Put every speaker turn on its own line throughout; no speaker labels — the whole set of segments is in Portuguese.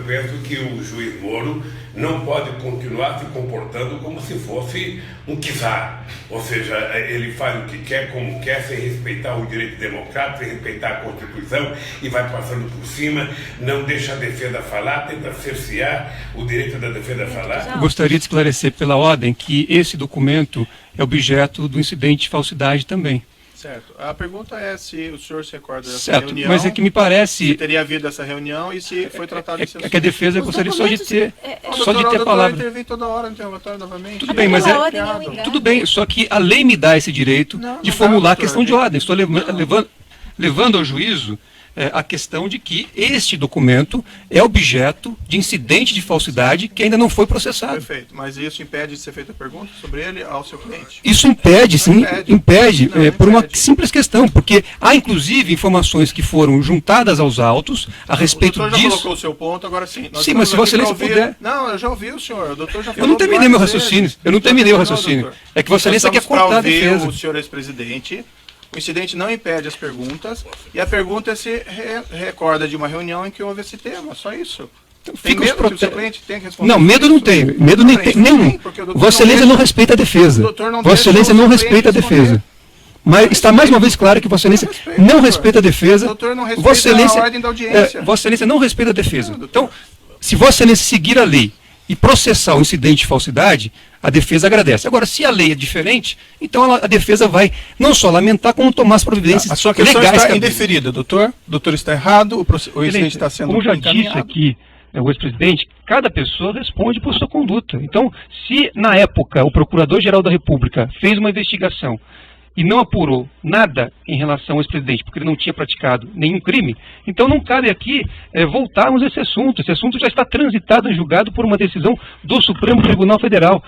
penso que o juiz Moro não pode continuar se comportando como se fosse um czar. Ou seja, ele faz o que quer, como quer, sem respeitar o direito democrático, sem respeitar a Constituição, e vai passando por cima, não deixa a defesa falar, tenta cercear o direito da defesa a falar.
Eu gostaria de esclarecer pela ordem que esse documento é objeto do incidente de falsidade também.
Certo. A pergunta é se o senhor se recorda dessa
Certo,
reunião.
mas é que me parece...
Se teria havido essa reunião e se foi tratado esse assunto.
É que a defesa gostaria só de ter a palavra.
Intervém toda hora no interrogatório novamente.
Tudo bem, mas tudo bem, só que a lei me dá esse direito de formular a questão de ordem. Estou levando ao juízo a questão de que este documento é objeto de incidente de falsidade que ainda não foi processado.
Perfeito, mas isso impede de ser feita pergunta sobre ele ao seu cliente?
Isso impede, sim, impede por uma simples questão, porque há inclusive informações que foram juntadas aos autos a respeito disso. O doutor já colocou
o seu ponto, agora sim.
Sim, mas se Vossa Excelência puder...
Não, eu já ouvi o senhor, o doutor já falou.
Eu não terminei meu raciocínio, É que Vossa Excelência quer cortar a defesa.
O senhor ex-presidente... O incidente não impede as perguntas, e a pergunta se recorda de uma reunião em que houve esse tema, só isso. Tem medo que o seu cliente tenha que responder?
Não, medo não tenho, medo nenhum. Vossa Excelência não respeita a defesa. Vossa Excelência não respeita a defesa. Mas está mais uma vez claro que Vossa Excelência não respeita a defesa. Vossa Excelência não respeita a defesa. Então, se Vossa Excelência seguir a lei e processar o incidente de falsidade, a defesa agradece. Agora, se a lei é diferente, então a defesa vai não só lamentar, como tomar as providências legais.
A sua questão está indeferida, doutor. O doutor está errado, o incidente está sendo
como já disse aqui o ex-presidente, cada pessoa responde por sua conduta. Então, se na época o Procurador-Geral da República fez uma investigação e não apurou nada em relação ao ex-presidente, porque ele não tinha praticado nenhum crime, então não cabe aqui voltarmos a esse assunto. Esse assunto já está transitado e julgado por uma decisão do Supremo Tribunal Federal.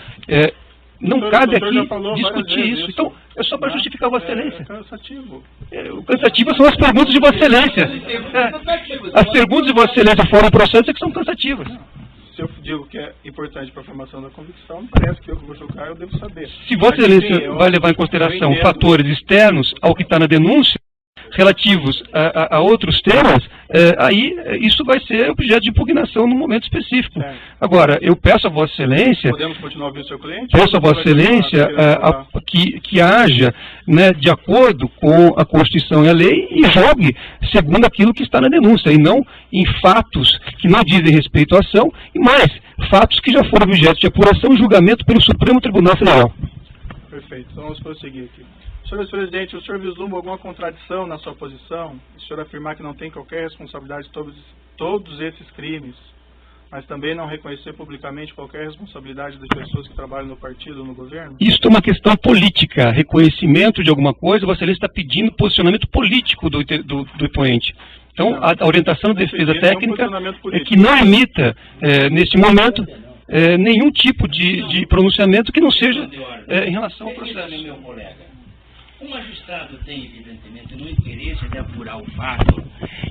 Não cabe aqui discutir isso. Então, é só para justificar Vossa Excelência. O cansativo são as perguntas de Vossa Excelência. As perguntas de Vossa Excelência fora do processo é que são cansativas.
Se eu digo que é importante para a formação da convicção, me parece que eu que vou julgar, eu devo saber.
Se Vossa Excelência vai levar em consideração fatores externos ao que está na denúncia, relativos a outros temas, aí isso vai ser objeto de impugnação num momento específico. Agora, eu peço a Vossa Excelência...
Podemos continuar ouvindo o seu cliente?
Peço a Vossa Excelência que haja, né, de acordo com a Constituição e a lei e julgue segundo aquilo que está na denúncia, e não em fatos que não dizem respeito à ação, e mais, fatos que já foram objeto de apuração e julgamento pelo Supremo Tribunal Federal.
Perfeito, então vamos prosseguir aqui. Senhor presidente, o senhor vislumbra alguma contradição na sua posição? O senhor afirmar que não tem qualquer responsabilidade sobre todos esses crimes, mas também não reconhecer publicamente qualquer responsabilidade das pessoas que trabalham no partido ou no governo?
Isso é uma questão política, reconhecimento de alguma coisa. Vossa Excelência está pedindo posicionamento político do depoente. Então, a orientação da defesa técnica é que não emita, neste momento, nenhum tipo de pronunciamento que não seja em relação ao processo.
O magistrado tem, evidentemente, no interesse de apurar o fato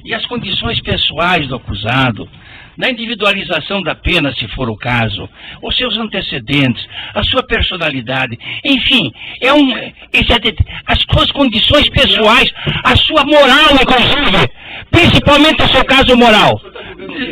e as condições pessoais do acusado, na individualização da pena, se for o caso, os seus antecedentes, a sua personalidade, enfim, as suas condições pessoais, a sua moral, inclusive, principalmente o seu caso moral.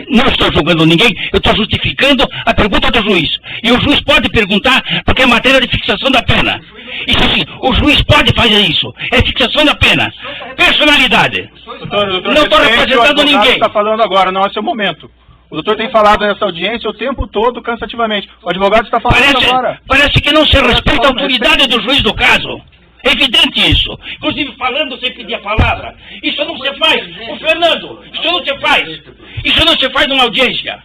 Não estou julgando ninguém, eu estou justificando a pergunta do juiz. E o juiz pode perguntar, porque é matéria de fixação da pena. Isso assim, o juiz pode fazer isso. É fixação da pena. Personalidade.
Doutor,
não estou representando ninguém.
Está falando agora, não é seu momento. O doutor tem falado nessa audiência o tempo todo, cansativamente. O advogado está falando agora.
Parece que não se respeita a autoridade do juiz do caso. É evidente isso. Inclusive falando sem pedir a palavra. Isso não se faz. Ô Fernando, isso não se faz. Isso não se faz numa audiência.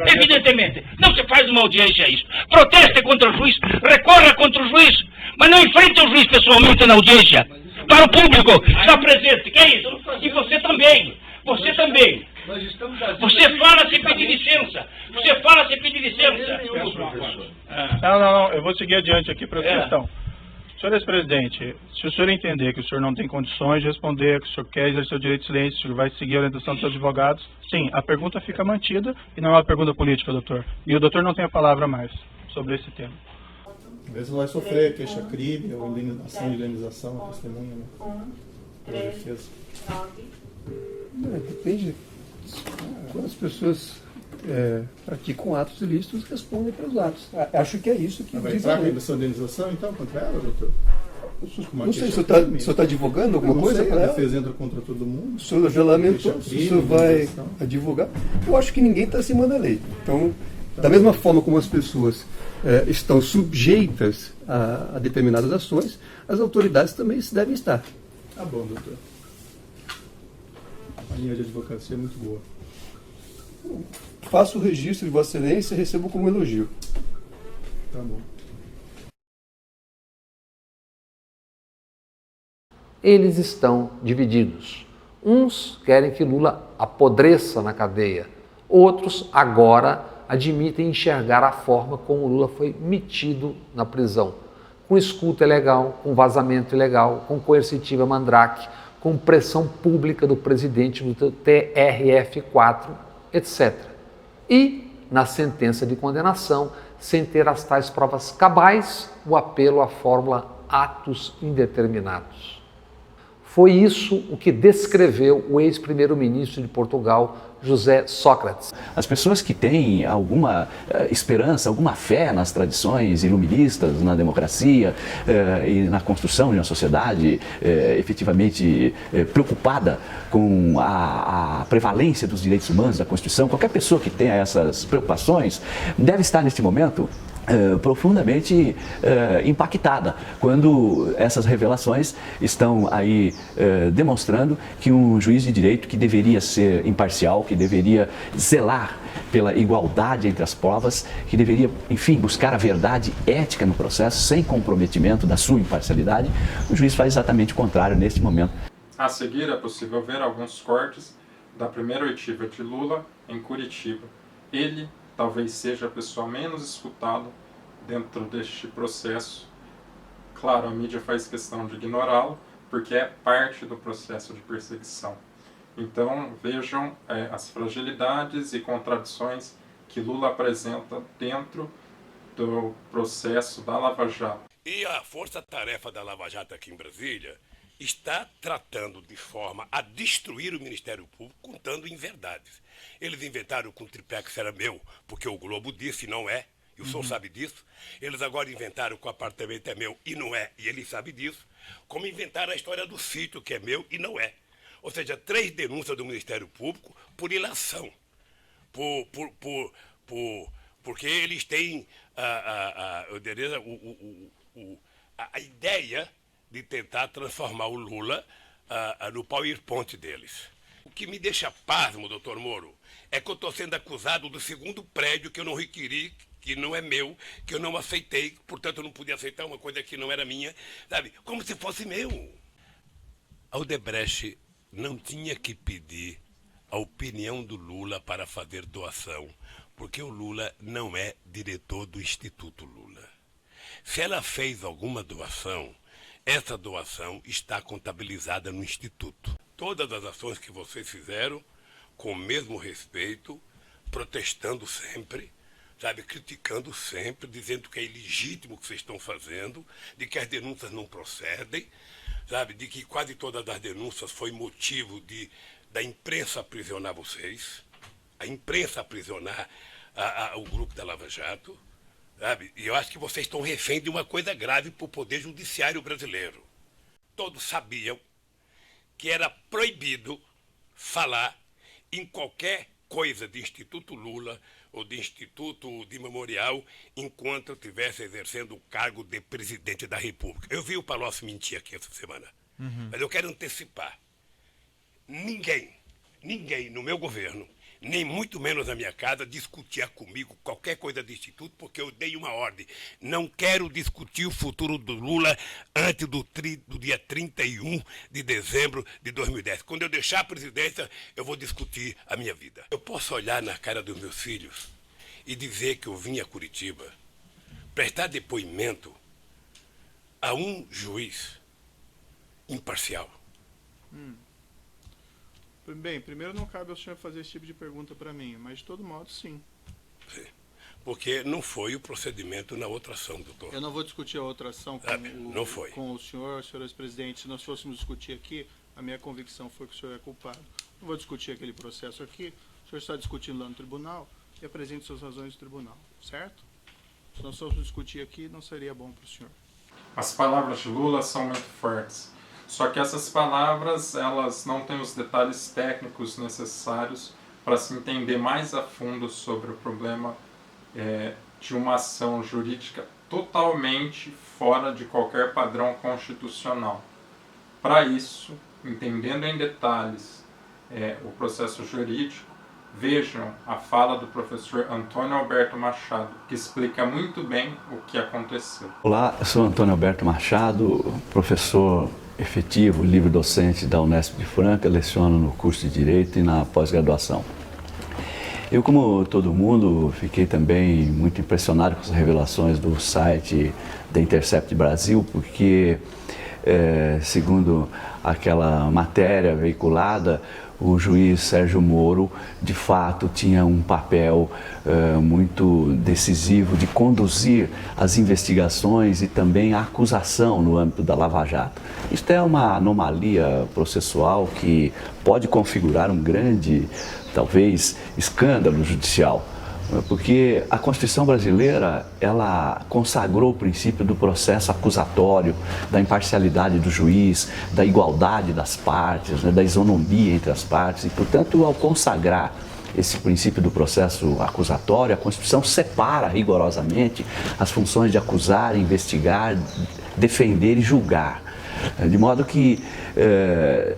Evidentemente, não se faz numa audiência isso. Proteste contra o juiz, recorra contra o juiz, mas não enfrente o juiz pessoalmente na audiência. Para o público que está presente, que é isso? E você também. Você também. Você fala sem pedir licença. Você fala sem pedir licença.
Não, eu vou seguir adiante aqui para a questão. Senhor ex-presidente, se o senhor entender que o senhor não tem condições de responder, que o senhor quer exercer o direito de silêncio, o senhor vai seguir a orientação dos seus advogados, sim, a pergunta fica mantida e não é uma pergunta política, doutor. E o doutor não tem a palavra mais sobre esse tema.
Às vezes vai sofrer queixa-crime ou ação de indenização, testemunha, né? Pela defesa.
Depende. Quando as pessoas
praticam atos ilícitos respondem pelos atos. Acho que é isso que
Vai
diz
entrar
a
com
lei.
redução de indenização, então, contra ela, doutor?
Não sei, o senhor está advogando alguma coisa para
A
ela?
defesa entra contra todo mundo.
O senhor já lamentou,
Deixa
se o senhor vai
indenização.
advogar. Eu acho que ninguém está acima da lei. Então, da mesma forma como as pessoas estão sujeitas a determinadas ações, as autoridades também devem estar.
Tá bom, doutor. A linha de advocacia é muito boa.
Faço o registro de Vossa Excelência e recebo como elogio.
Tá bom.
Eles estão divididos. Uns querem que Lula apodreça na cadeia, outros agora admitem enxergar a forma como Lula foi metido na prisão, com escuta ilegal, com vazamento ilegal, com coercitiva mandrake, com pressão pública do presidente do TRF4, etc. E, na sentença de condenação, sem ter as tais provas cabais, o apelo à fórmula atos indeterminados. Foi isso o que descreveu o ex-primeiro-ministro de Portugal, José Sócrates.
As pessoas que têm alguma esperança, alguma fé nas tradições iluministas, na democracia e na construção de uma sociedade efetivamente preocupada com a prevalência dos direitos humanos da Constituição, qualquer pessoa que tenha essas preocupações deve estar neste momento profundamente impactada quando essas revelações estão aí demonstrando que um juiz de direito que deveria ser imparcial, que deveria zelar pela igualdade entre as provas, que deveria, enfim, buscar a verdade ética no processo sem comprometimento da sua imparcialidade, o juiz faz exatamente o contrário neste momento.
A seguir é possível ver alguns cortes da primeira oitiva de Lula em Curitiba. Ele talvez seja a pessoa menos escutada dentro deste processo. Claro, a mídia faz questão de ignorá-lo, porque é parte do processo de perseguição. Então, vejam as fragilidades e contradições que Lula apresenta dentro do processo da Lava Jato.
E a força-tarefa da Lava Jato aqui em Brasília está tratando de forma a destruir o Ministério Público, contando inverdades. Eles inventaram que o triplex era meu, porque o Globo disse e não é, e o senhor sabe disso. Eles agora inventaram que o apartamento é meu e não é, e ele sabe disso. Como inventaram a história do sítio, que é meu e não é. Ou seja, 3 denúncias do Ministério Público por ilação. Porque eles têm a ideia de tentar transformar o Lula no PowerPoint deles. O que me deixa pasmo, doutor Moro, é que eu estou sendo acusado do segundo prédio que eu não requeri, que não é meu, que eu não aceitei, portanto eu não podia aceitar uma coisa que não era minha, sabe? Como se fosse meu. A Odebrecht não tinha que pedir a opinião do Lula para fazer doação, porque o Lula não é diretor do Instituto Lula. Se ela fez alguma doação, essa doação está contabilizada no Instituto. Todas as ações que vocês fizeram, com o mesmo respeito, protestando sempre, sabe, criticando sempre, dizendo que é ilegítimo o que vocês estão fazendo, de que as denúncias não procedem, sabe, de que quase todas as denúncias foi motivo da imprensa aprisionar vocês, a imprensa aprisionar o grupo da Lava Jato, sabe? E eu acho que vocês estão refém de uma coisa grave para o Poder Judiciário brasileiro. Todos sabiam que era proibido falar em qualquer coisa de Instituto Lula ou de Instituto de Memorial enquanto eu estivesse exercendo o cargo de presidente da República. Eu vi o Palocci mentir aqui essa semana, mas eu quero antecipar. Ninguém no meu governo, nem muito menos na minha casa, discutia comigo qualquer coisa de Instituto, porque eu dei uma ordem. Não quero discutir o futuro do Lula antes do dia 31 de dezembro de 2010. Quando eu deixar a presidência, eu vou discutir a minha vida. Eu posso olhar na cara dos meus filhos e dizer que eu vim a Curitiba prestar depoimento a um juiz imparcial.
Bem, primeiro não cabe ao senhor fazer esse tipo de pergunta para mim, mas de todo modo, sim.
Sim. Porque não foi o procedimento na outra ação, doutor.
Eu não vou discutir a outra ação com o senhor ex-presidente. Se nós fôssemos discutir aqui, a minha convicção foi que o senhor é culpado. Não vou discutir aquele processo aqui. O senhor está discutindo lá no tribunal.
e apresente suas razões no tribunal, certo? Se nós fôssemos discutir aqui, não seria bom para o senhor.
As palavras de Lula são muito fortes. Só que essas palavras, elas não têm os detalhes técnicos necessários para se entender mais a fundo sobre o problema de uma ação jurídica totalmente fora de qualquer padrão constitucional. Para isso, entendendo em detalhes o processo jurídico, vejam a fala do professor Antônio Alberto Machado, que explica muito bem o que aconteceu.
Olá, eu sou Antônio Alberto Machado, professor efetivo, livre-docente da Unesp de Franca, leciono no curso de Direito e na pós-graduação. Eu, como todo mundo, fiquei também muito impressionado com as revelações do site The Intercept Brasil, porque, segundo aquela matéria veiculada, o juiz Sérgio Moro, de fato, tinha um papel muito decisivo de conduzir as investigações e também a acusação no âmbito da Lava Jato. Isto é uma anomalia processual que pode configurar um grande, talvez, escândalo judicial, porque a Constituição brasileira, ela consagrou o princípio do processo acusatório, da imparcialidade do juiz, da igualdade das partes, da isonomia entre as partes, e, portanto, ao consagrar esse princípio do processo acusatório, a Constituição separa rigorosamente as funções de acusar, investigar, defender e julgar. De modo que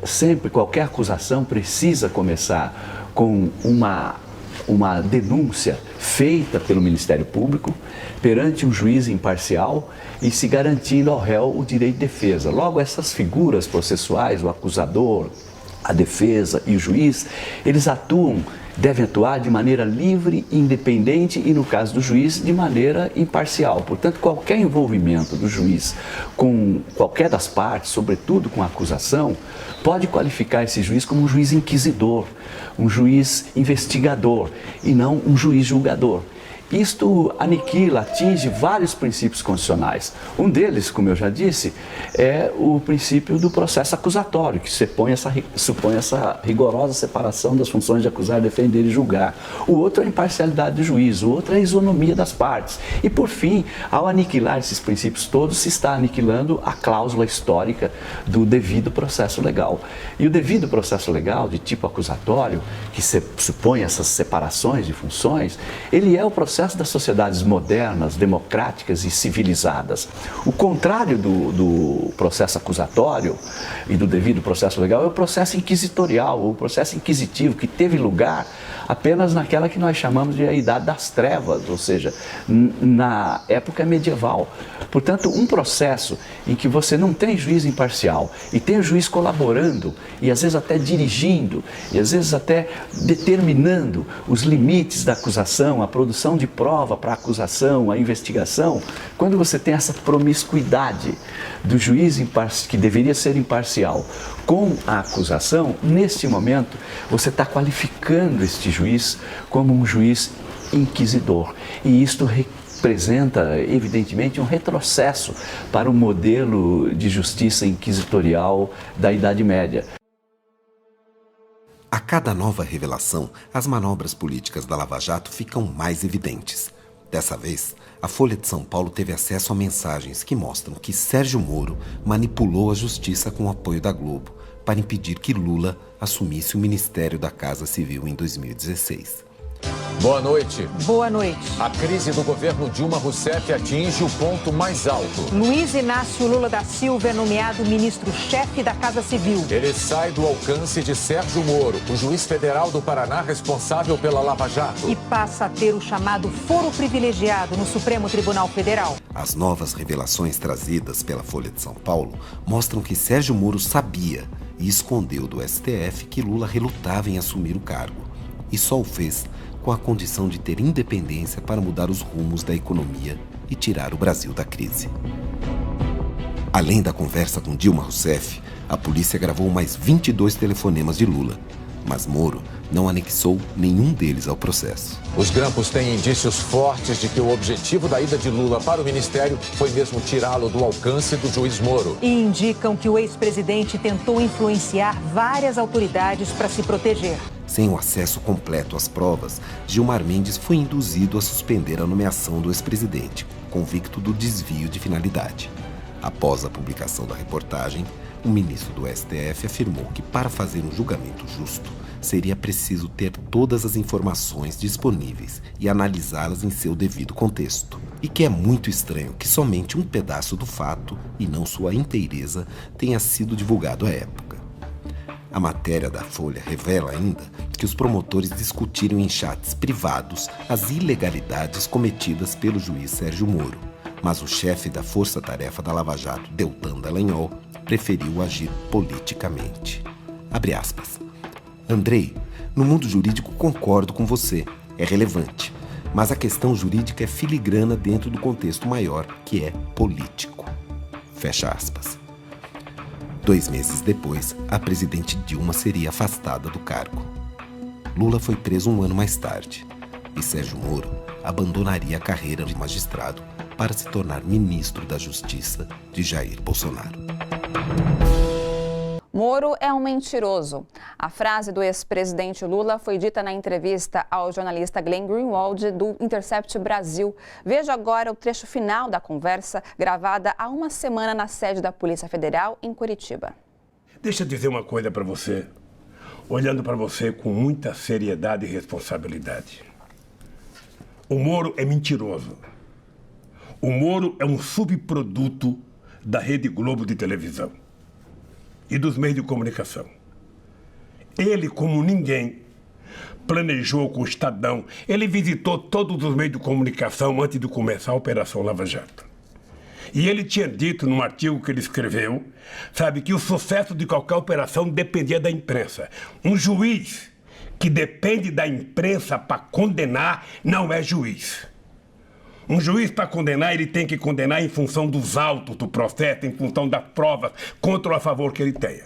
sempre qualquer acusação precisa começar com uma denúncia feita pelo Ministério Público perante um juiz imparcial e se garantindo ao réu o direito de defesa. Logo, essas figuras processuais, o acusador, a defesa e o juiz, eles devem atuar de maneira livre, independente e, no caso do juiz, de maneira imparcial. Portanto, qualquer envolvimento do juiz com qualquer das partes, sobretudo com a acusação, pode qualificar esse juiz como um juiz inquisidor, um juiz investigador e não um juiz julgador. Isto aniquila, atinge vários princípios constitucionais. Um deles, como eu já disse, é o princípio do processo acusatório, que supõe essa rigorosa separação das funções de acusar, defender e julgar. O outro é a imparcialidade do juiz, o outro é a isonomia das partes. E, por fim, ao aniquilar esses princípios todos, se está aniquilando a cláusula histórica do devido processo legal. E o devido processo legal, de tipo acusatório, que supõe essas separações de funções, ele é o processo das sociedades modernas, democráticas e civilizadas. O contrário do processo acusatório e do devido processo legal é o processo inquisitorial, o processo inquisitivo, que teve lugar apenas naquela que nós chamamos de a Idade das Trevas, ou seja, na época medieval. Portanto, um processo em que você não tem juiz imparcial e tem o juiz colaborando e às vezes até dirigindo e às vezes até determinando os limites da acusação, a produção de prova para a acusação, a investigação, quando você tem essa promiscuidade do juiz que deveria ser imparcial com a acusação, neste momento você está qualificando este juiz como um juiz inquisidor. E isto representa, evidentemente, um retrocesso para o modelo de justiça inquisitorial da Idade Média.
A cada nova revelação, as manobras políticas da Lava Jato ficam mais evidentes. Dessa vez, a Folha de São Paulo teve acesso a mensagens que mostram que Sérgio Moro manipulou a justiça com o apoio da Globo para impedir que Lula assumisse o Ministério da Casa Civil em 2016.
Boa noite.
Boa noite.
A crise do governo Dilma Rousseff atinge o ponto mais alto.
Luiz Inácio Lula da Silva é nomeado ministro-chefe da Casa Civil.
Ele sai do alcance de Sérgio Moro, o juiz federal do Paraná responsável pela Lava Jato.
E passa a ter o chamado foro privilegiado no Supremo Tribunal Federal.
As novas revelações trazidas pela Folha de São Paulo mostram que Sérgio Moro sabia e escondeu do STF que Lula relutava em assumir o cargo. E só o fez com a condição de ter independência para mudar os rumos da economia e tirar o Brasil da crise. Além da conversa com Dilma Rousseff, a polícia gravou mais 22 telefonemas de Lula, mas Moro não anexou nenhum deles ao processo.
Os grampos têm indícios fortes de que o objetivo da ida de Lula para o ministério foi mesmo tirá-lo do alcance do juiz Moro.
E indicam que o ex-presidente tentou influenciar várias autoridades para se proteger.
Sem o acesso completo às provas, Gilmar Mendes foi induzido a suspender a nomeação do ex-presidente, convicto do desvio de finalidade. Após a publicação da reportagem, o ministro do STF afirmou que para fazer um julgamento justo, seria preciso ter todas as informações disponíveis e analisá-las em seu devido contexto. E que é muito estranho que somente um pedaço do fato, e não sua inteireza, tenha sido divulgado à época. A matéria da Folha revela ainda que os promotores discutiram em chats privados as ilegalidades cometidas pelo juiz Sérgio Moro, mas o chefe da Força-Tarefa da Lava Jato, Deltan Dallagnol, preferiu agir politicamente. Abre aspas. Andrei, no mundo jurídico concordo com você, é relevante, mas a questão jurídica é filigrana dentro do contexto maior, que é político. Fecha aspas. 2 meses depois, a presidente Dilma seria afastada do cargo. Lula foi preso 1 ano mais tarde e Sérgio Moro abandonaria a carreira de magistrado para se tornar ministro da Justiça de Jair Bolsonaro.
Moro é um mentiroso. A frase do ex-presidente Lula foi dita na entrevista ao jornalista Glenn Greenwald do Intercept Brasil. Veja agora o trecho final da conversa, gravada há 1 semana na sede da Polícia Federal, em Curitiba.
Deixa eu dizer uma coisa para você, olhando para você com muita seriedade e responsabilidade. O Moro é mentiroso. O Moro é um subproduto da Rede Globo de televisão e dos meios de comunicação. Ele, como ninguém, planejou com o Estadão. Ele visitou todos os meios de comunicação antes de começar a Operação Lava Jato. E ele tinha dito num artigo que ele escreveu, sabe, que o sucesso de qualquer operação dependia da imprensa. Um juiz que depende da imprensa para condenar não é juiz. Um juiz, para condenar, ele tem que condenar em função dos autos do processo, em função das provas, contra ou a favor que ele tenha.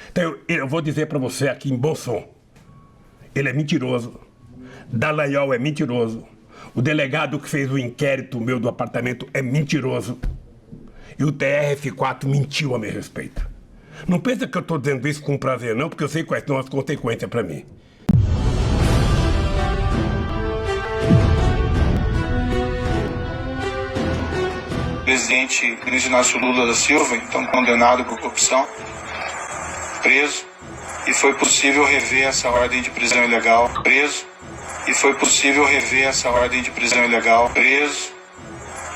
Então, eu vou dizer para você aqui em bom som, ele é mentiroso, Dallagnol é mentiroso, o delegado que fez o inquérito meu do apartamento é mentiroso, e o TRF4 mentiu a meu respeito. Não pensa que eu estou dizendo isso com prazer, não, porque eu sei quais são as consequências para mim.
O presidente Luiz Inácio Lula da Silva, então condenado por corrupção, preso, e foi possível rever essa ordem de prisão ilegal, preso, e foi possível rever essa ordem de prisão ilegal, preso,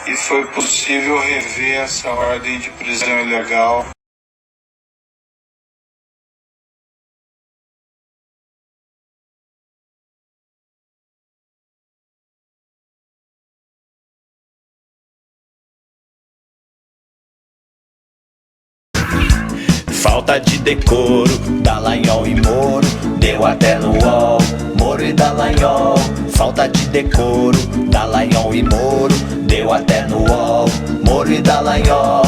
e foi possível rever essa ordem de prisão ilegal.
Falta de decoro, Dallagnol e Moro, deu até no UOL, Moro e Dallagnol. Falta de decoro, Dallagnol e Moro, deu até no UOL, Moro e Dallagnol.